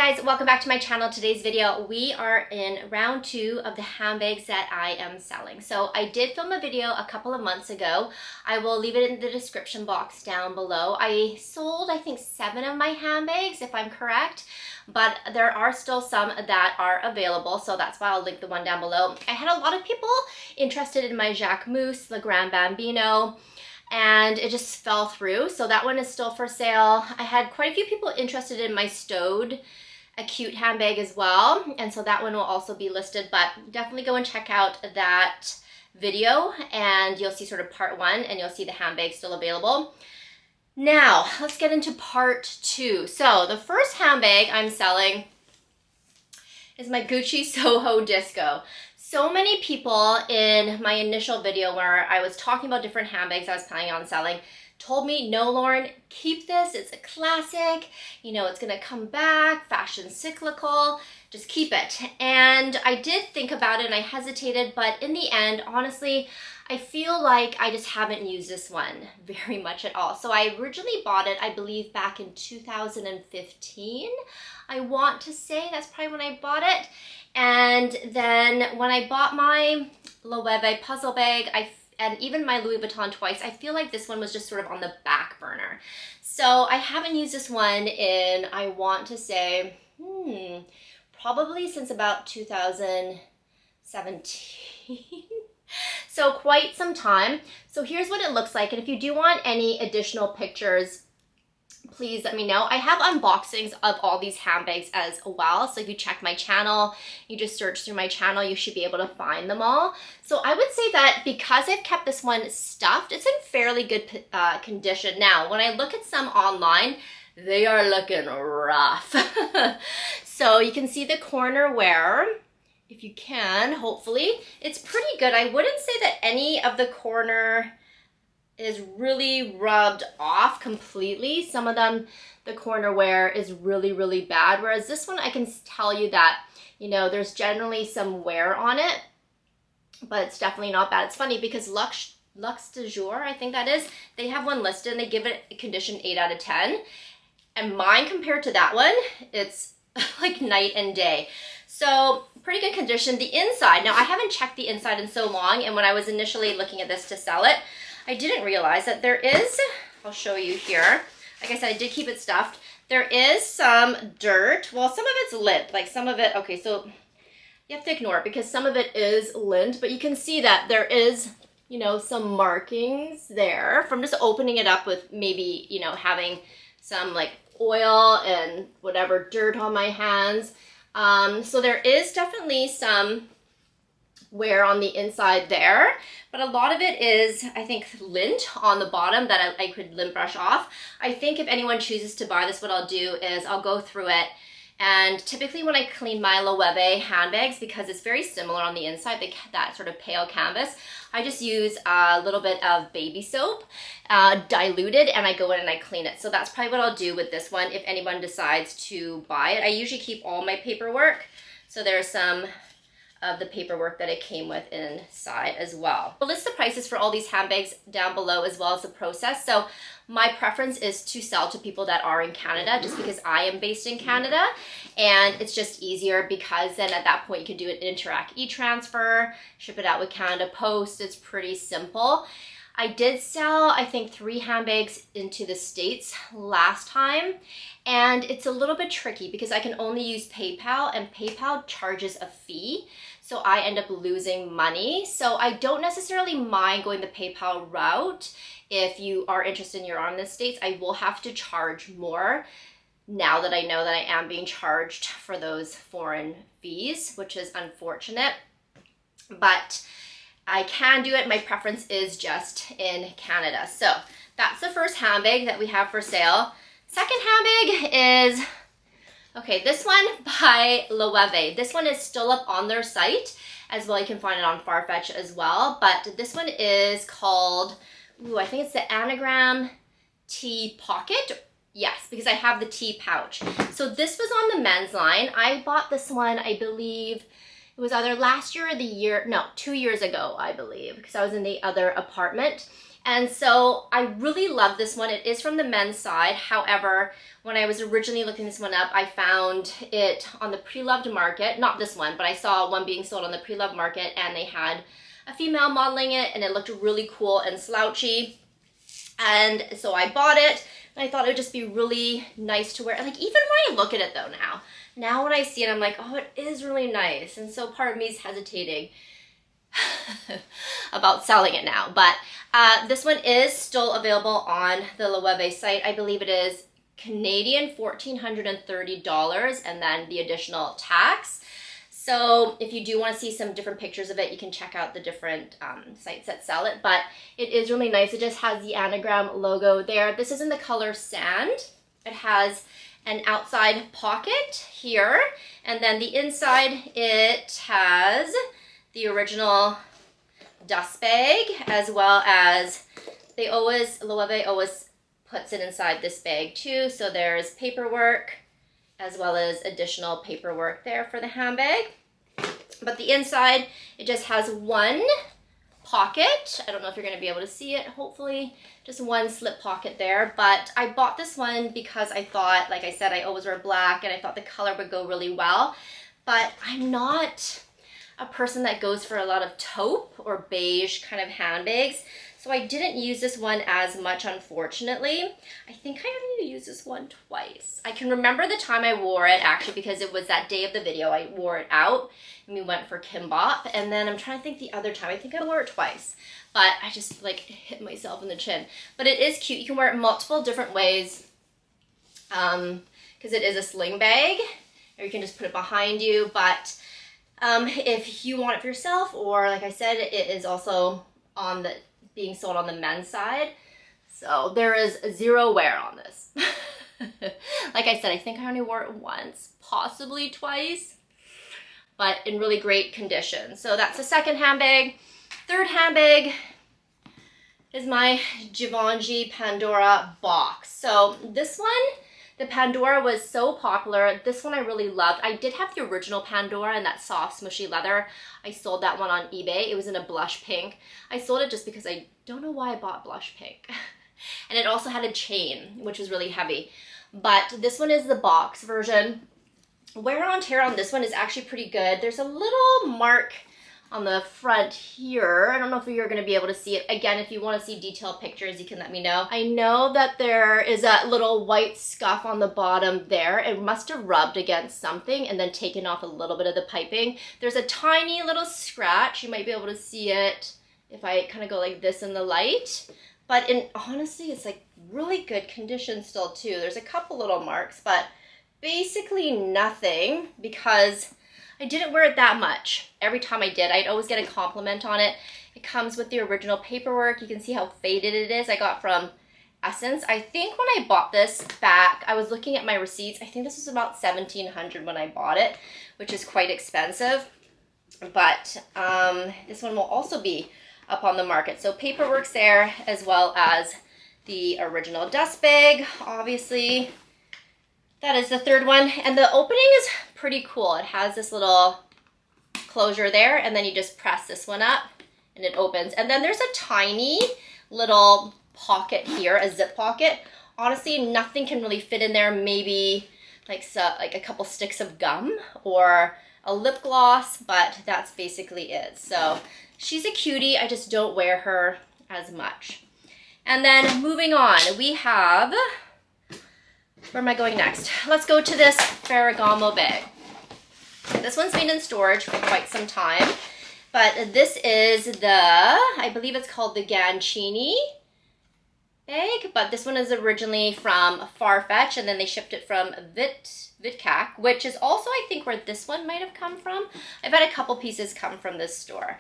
guys, welcome back to my channel. Today's video, we are in round 2 of the handbags that I am selling. So I did film a video a couple of months ago. I will leave it in the description box down below. I sold, I think, 7 of my handbags, if I'm correct, but there are still some that are available, so that's why I'll link the one down below. I had a lot of people interested in my Jacquemus, the Grand Bambino, and it just fell through. So that one is still for sale. I had quite a few people interested in my stowed acute handbag as well, and so that one will also be listed, but definitely go and check out that video and you'll see sort of part 1 and you'll see the handbag still available. Now let's get into part 2. So the first handbag I'm selling is my Gucci Soho Disco. So many people in my initial video where I was talking about different handbags I was planning on selling told me, no, Lauren, keep this. It's a classic. You know, it's going to come back. Fashion cyclical. Just keep it. And I did think about it and I hesitated, but in the end, honestly, I feel like I just haven't used this one very much at all. So I originally bought it, I believe, back in 2015. I want to say that's probably when I bought it. And then when I bought my Loewe puzzle bag, and even my Louis Vuitton twice, I feel like this one was just sort of on the back burner. So I haven't used this one in, I want to say, probably since about 2017. So quite some time. So here's what it looks like. And if you do want any additional pictures, please let me know. I have unboxings of all these handbags as well. So if you check my channel, you just search through my channel, you should be able to find them all. So I would say that because I've kept this one stuffed, it's in fairly good condition. Now, when I look at some online, they are looking rough. So you can see the corner wear, if you can, hopefully. It's pretty good. I wouldn't say that any of the corner is really rubbed off completely. Some of them, the corner wear is really, really bad. Whereas this one, I can tell you that, you know, there's generally some wear on it, but it's definitely not bad. It's funny because Luxe du Jour, I think that is, they have one listed and they give it a condition 8 out of 10. And mine compared to that one, it's like night and day. So pretty good condition. The inside, now I haven't checked the inside in so long, and when I was initially looking at this to sell it, I didn't realize that there is, I'll show you here. Like I said, I did keep it stuffed. There is some dirt. Well, some of it's lint, like some of it, okay, so you have to ignore it because some of it is lint, but you can see that there is, you know, some markings there from just opening it up with maybe, you know, having some like oil and whatever dirt on my hands. So there is definitely some wear on the inside there, but a lot of it is, I think, lint on the bottom that I could lint brush off. I think if anyone chooses to buy this, what I'll do is I'll go through it, and typically when I clean my Loewe handbags, because it's very similar on the inside, that sort of pale canvas, I just use a little bit of baby soap, diluted, and I go in and I clean it. So that's probably what I'll do with this one if anyone decides to buy it. I usually keep all my paperwork, so there's some of the paperwork that it came with inside as well. I'll list the prices for all these handbags down below as well as the process. So my preference is to sell to people that are in Canada, just because I am based in Canada, and it's just easier because then at that point you can do an Interac e-transfer, ship it out with Canada Post. It's pretty simple. I did sell, I think, 3 handbags into the States last time, and it's a little bit tricky because I can only use PayPal, and PayPal charges a fee, so I end up losing money. So I don't necessarily mind going the PayPal route. If you are interested and you're in the States, I will have to charge more now that I know that I am being charged for those foreign fees, which is unfortunate, but I can do it. My preference is just in Canada. So that's the first handbag that we have for sale. Second handbag is, okay, this one by Loewe. This one is still up on their site as well. You can find it on Farfetch as well. But this one is called, I think it's the Anagram Tea Pocket. Yes, because I have the tea pouch. So this was on the men's line. I bought this one, I believe, it was either last year or 2 years ago, I believe, because I was in the other apartment. And so I really love this one. It is from the men's side. However, when I was originally looking this one up, I found it on the pre-loved market. Not this one, but I saw one being sold on the pre-loved market, and they had a female modeling it, and it looked really cool and slouchy. And so I bought it, and I thought it would just be really nice to wear. Like, even when I look at it though now when I see it, I'm like, oh, it is really nice. And so part of me is hesitating about selling it now. But this one is still available on the Loewe site. I believe it is Canadian $1,430 and then the additional tax. So if you do want to see some different pictures of it, you can check out the different sites that sell it. But it is really nice. It just has the anagram logo there. This is in the color sand. It has an outside pocket here, and then the inside it has the original dust bag, as well as Loewe always puts it inside this bag too. So there's paperwork as well as additional paperwork there for the handbag. But the inside, it just has one pocket. I don't know if you're going to be able to see it, hopefully. Just one slip pocket there. But I bought this one because I thought, like I said, I always wear black, and I thought the color would go really well. But I'm not a person that goes for a lot of taupe or beige kind of handbags. So I didn't use this one as much, unfortunately. I think I only used this one twice. I can remember the time I wore it, actually, because it was that day of the video. I wore it out, and we went for kimbap. And then I'm trying to think the other time. I think I wore it twice, but I just like hit myself in the chin. But it is cute. You can wear it multiple different ways because it is a sling bag, or you can just put it behind you. But if you want it for yourself, or like I said, it is also on the being sold on the men's side. So there is zero wear on this. Like I said, I think I only wore it once, possibly twice, but in really great condition. So that's the second handbag. Third handbag is my Givenchy Pandora box. So this one, the Pandora was so popular. This one I really loved. I did have the original Pandora in that soft, smushy leather. I sold that one on eBay. It was in a blush pink. I sold it just because I don't know why I bought blush pink. And it also had a chain, which was really heavy. But this one is the box version. Wear and tear on this one is actually pretty good. There's a little mark on the front here. I don't know if you're going to be able to see it. Again, if you want to see detailed pictures, you can let me know. I know that there is a little white scuff on the bottom there. It must have rubbed against something and then taken off a little bit of the piping. There's a tiny little scratch. You might be able to see it if I kind of go like this in the light. But honestly, it's like really good condition still too. There's a couple little marks, but basically nothing, because I didn't wear it that much. Every time I did, I'd always get a compliment on it. It comes with the original paperwork. You can see how faded it is. I got from Essence. I think when I bought this back, I was looking at my receipts. I think this was about $1,700 when I bought it, which is quite expensive. But this one will also be up on the market. So paperwork's there, as well as the original dust bag, obviously. That is the third one. And the opening is pretty cool. It has this little closure there, and then you just press this one up and it opens. And then there's a tiny little pocket here, a zip pocket. Honestly, nothing can really fit in there. Maybe like a couple sticks of gum or a lip gloss, but that's basically it. So she's a cutie. I just don't wear her as much. And then moving on, we have, where am I going next? Let's go to this Ferragamo bag. This one's been in storage for quite some time, but this is I believe it's called the Ganchini bag, but this one is originally from Farfetch, and then they shipped it from Vitcac, which is also, I think, where this one might have come from. I've had a couple pieces come from this store.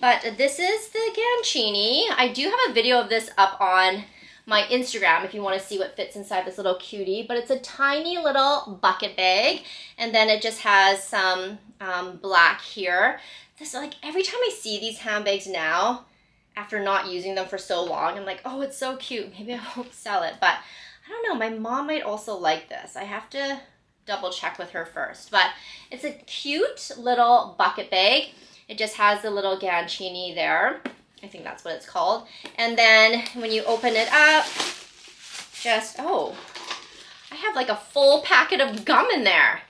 But this is the Ganchini. I do have a video of this up on my Instagram if you want to see what fits inside this little cutie, but it's a tiny little bucket bag, and then it just has some black here. This, like, every time I see these handbags now, after not using them for so long, I'm like, oh, it's so cute. Maybe I won't sell it, but I don't know. My mom might also like this. I have to double check with her first, but it's a cute little bucket bag. It just has the little Ganchini there. I think that's what it's called. And then when you open it up, oh, I have like a full packet of gum in there.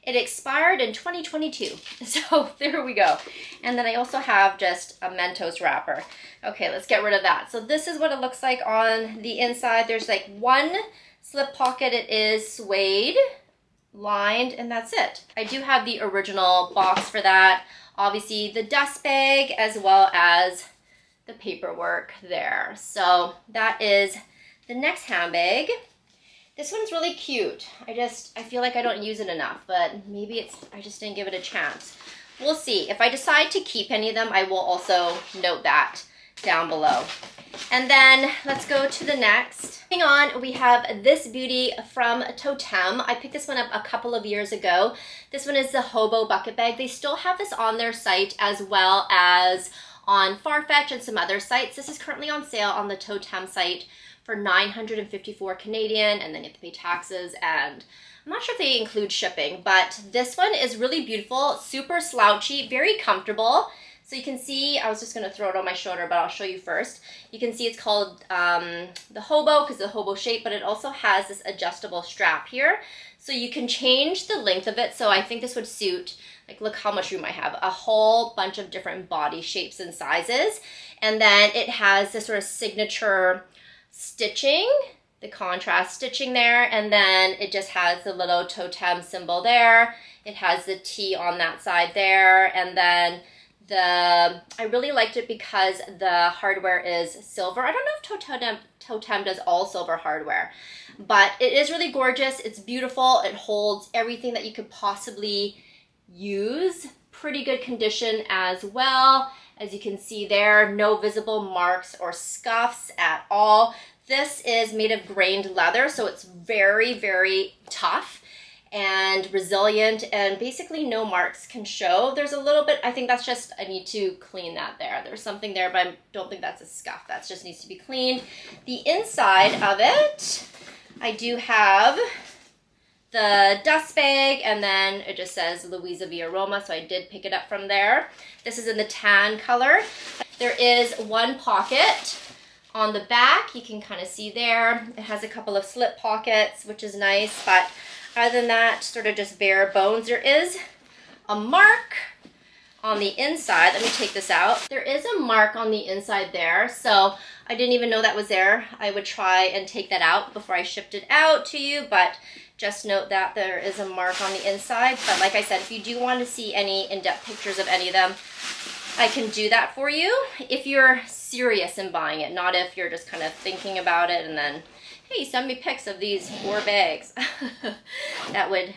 It expired in 2022. So there we go. And then I also have just a Mentos wrapper. Okay, let's get rid of that. So this is what it looks like on the inside. There's like one slip pocket. It is suede lined, and that's it. I do have the original box for that. Obviously the dust bag as well as the paperwork there. So that is the next handbag. This one's really cute. I feel like I don't use it enough, but maybe I just didn't give it a chance. We'll see. If I decide to keep any of them, I will also note that down below. And then let's go to the next. Moving on, we have this beauty from Totem. I picked this one up a couple of years ago. This one is the Hobo Bucket Bag. They still have this on their site as well as on Farfetch and some other sites. This is currently on sale on the Totem site for 954 Canadian, and then you have to pay taxes, and I'm not sure if they include shipping, but this one is really beautiful, super slouchy, very comfortable. So you can see, I was just gonna throw it on my shoulder, but I'll show you first. You can see it's called the Hobo because of the hobo shape, but it also has this adjustable strap here. So you can change the length of it. So I think this would suit, like look how much room I have, a whole bunch of different body shapes and sizes. And then it has this sort of signature stitching, the contrast stitching there, and then it just has the little Totem symbol there. It has the T on that side there, and then I really liked it because the hardware is silver. I don't know if Totem does all silver hardware, but it is really gorgeous. It's beautiful. It holds everything that you could possibly use. Pretty good condition as well. As you can see there, no visible marks or scuffs at all. This is made of grained leather, so it's very, very tough and resilient, and basically no marks can show. There's a little bit, I think that's just, I need to clean that there. There's something there, but I don't think that's a scuff. That just needs to be cleaned. The inside of it, I do have the dust bag, and then it just says Louisa V Aroma, so I did pick it up from there. This is in the tan color. There is one pocket on the back. You can kind of see there. It has a couple of slip pockets, which is nice, but other than that, sort of just bare bones. There is a mark on the inside. Let me take this out. There is a mark on the inside there, so I didn't even know that was there. I would try and take that out before I shipped it out to you, but just note that there is a mark on the inside. But like I said, if you do want to see any in-depth pictures of any of them, I can do that for you if you're serious in buying it, not if you're just kind of thinking about it and then, hey, send me pics of these 4 bags. That would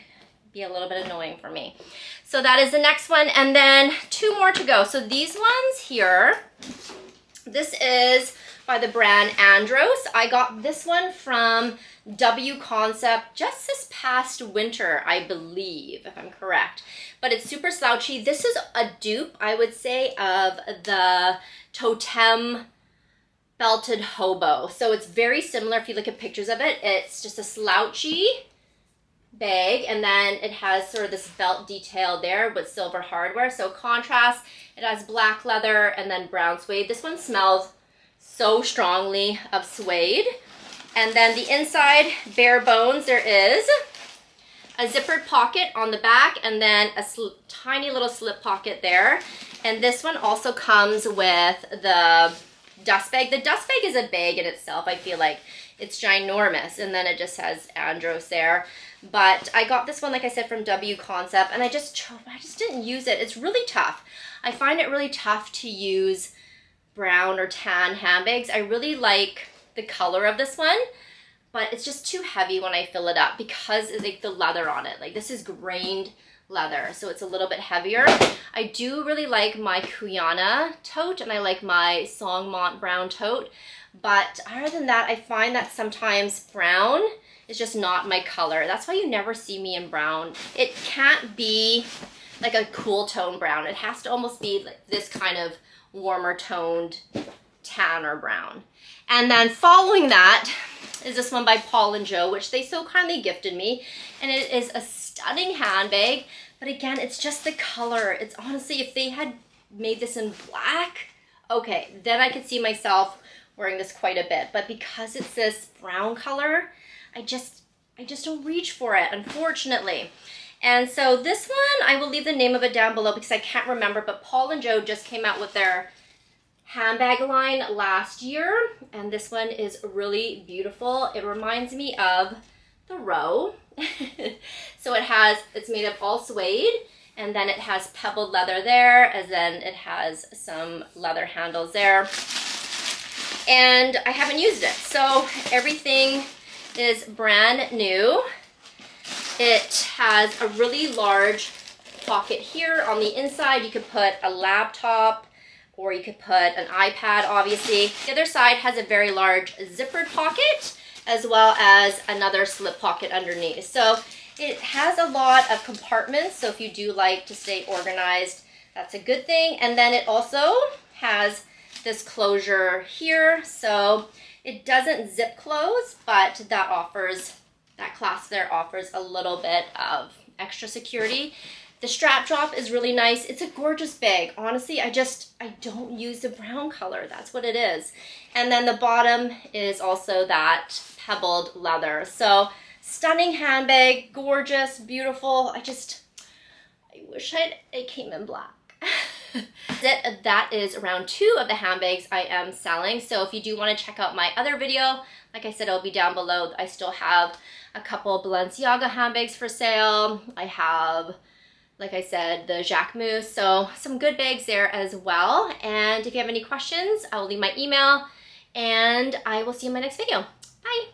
be a little bit annoying for me. So that is the next one, and then 2 more to go. So these ones here, this is by the brand Andros. I got this one from W Concept just this past winter, I believe, if I'm correct. But it's super slouchy. This is a dupe, I would say, of the Totem belted hobo. So it's very similar if you look at pictures of it. It's just a slouchy bag, and then it has sort of this belt detail there with silver hardware. So contrast, it has black leather and then brown suede. This one smells so strongly of suede. And then the inside, bare bones, there is a zippered pocket on the back and then a tiny little slip pocket there. And this one also comes with the dust bag. The dust bag is a bag in itself. I feel like it's ginormous, and then it just has Andros there. But I got this one, like I said, from W Concept, and I just didn't use it. It's really tough. I find it really tough to use brown or tan handbags. I really like the color of this one, but it's just too heavy when I fill it up because it's like the leather on it. Like this is grained leather, so it's a little bit heavier. I do really like my Kuyana tote, and I like my Songmont brown tote, but other than that, I find that sometimes brown is just not my color. That's why you never see me in brown. It can't be like a cool tone brown. It has to almost be like this kind of warmer toned tan or brown. And then following that is this one by Paul and Joe, which they so kindly gifted me, and it is a stunning handbag. But again, it's just the color. It's honestly, if they had made this in black, Okay, then I could see myself wearing this quite a bit, but because it's this brown color, I just don't reach for it, unfortunately. And so this one, I will leave the name of it down below because I can't remember, but Paul and Joe just came out with their handbag line last year, and this one is really beautiful. It reminds me of the Row. So it's made of all suede, and then it has pebbled leather there, and then it has some leather handles there. And I haven't used it, so everything is brand new. It has a really large pocket here on the inside. You could put a laptop, or you could put an iPad, obviously. The other side has a very large zippered pocket, as well as another slip pocket underneath. So it has a lot of compartments, so if you do like to stay organized, that's a good thing. And then it also has this closure here, so it doesn't zip close, but that clasp there offers a little bit of extra security. The strap drop is really nice. It's a gorgeous bag. Honestly, I don't use the brown color. That's what it is. And then the bottom is also that pebbled leather. So stunning handbag, gorgeous, beautiful. I wish it came in black. That is round 2 of the handbags I am selling. So if you do want to check out my other video, like I said, it'll be down below. I still have a couple Balenciaga handbags for sale. I have, like I said, the Jacquemus. So some good bags there as well. And if you have any questions, I will leave my email, and I will see you in my next video. Bye.